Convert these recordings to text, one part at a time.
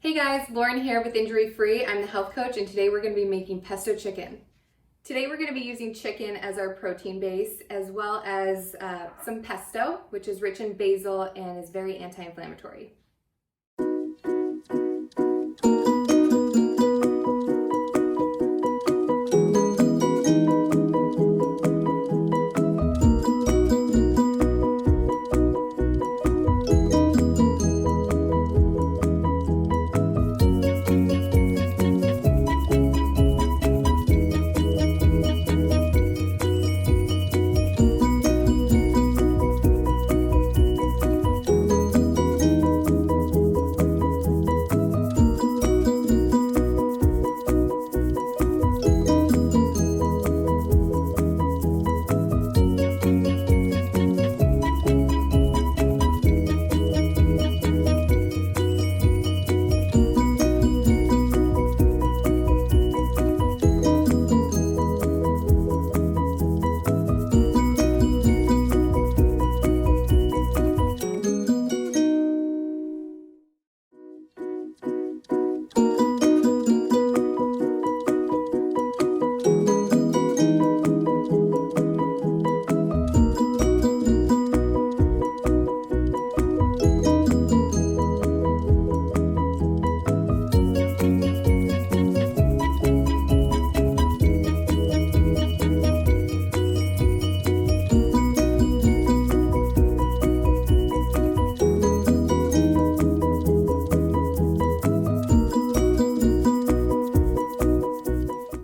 Hey guys, Lauren here with Injuryfree. I'm the health coach and today we're going to be making pesto chicken. Today we're going to be using chicken as our protein base as well as some pesto, which is rich in basil and is very anti-inflammatory.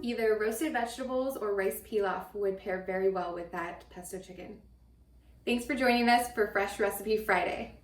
Either roasted vegetables or rice pilaf would pair very well with that pesto chicken. Thanks for joining us for Fresh Recipe Friday.